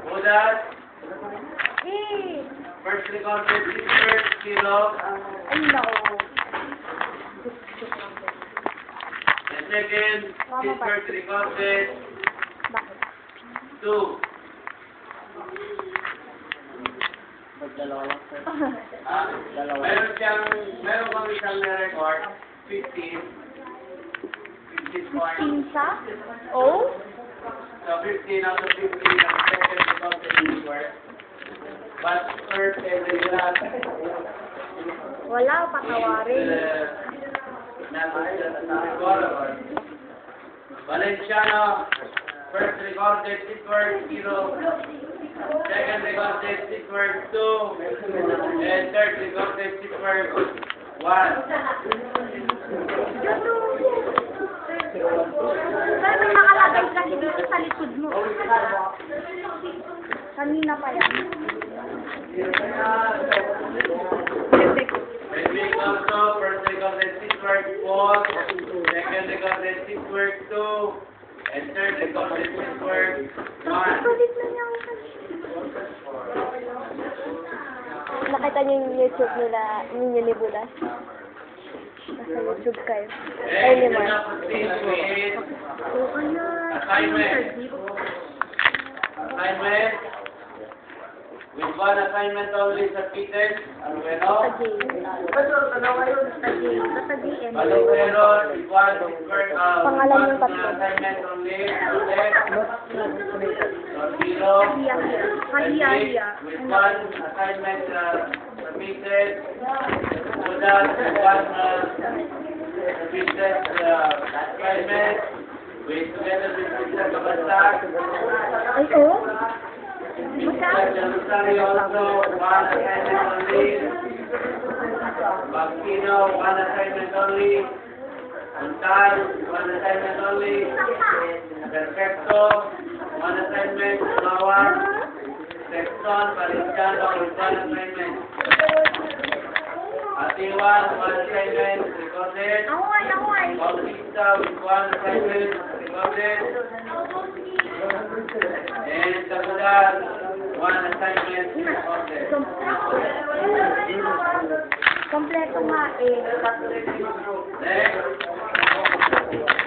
Budas. First recorded teacher, kilo. Ay, nako. The second teacher recorded Bakit? 2. Meron kang isang na-record, 15. 15 points. Pinsa? Oh? So 15 out of 15 ang second recorded teacher. But first and the last, Wala, patawarin. Valenciano, first recorded teacher, 0. Second recorded teacher, 2. And third recorded teacher, 1. Pero may nakalagay kasi dito sa likod mo. Kanina pa yan. Maybe also first recorded teacher, 4. Second recorded teacher, 2. And third recorded teacher, 1. Palit na niya ako. Nakita niyo yung YouTube nila, ninyo ni Budas? Nasa YouTube kayo. Ay, ni Mark. Oo, Assignment. With one assignment only submitted. Aluero. Aluero with one Pangalan yung tatlo. assignment only submitted. Zero. Hiya. With one assignment submitted. Budas with one submitted assignment. With together with Mr. Kabasag. Ay, oo? Also, one assignment only. Bacchino, one assignment only. Antal, one assignment only. Perfecto, one assignment. Mawar, Sexton, Valenciano, with one assignment. Atiwan, one assignment. Recorded. Bautista, with one assignment. Recorded. And Kapudan, one assignment recorded. Kompleto nga eh. Next.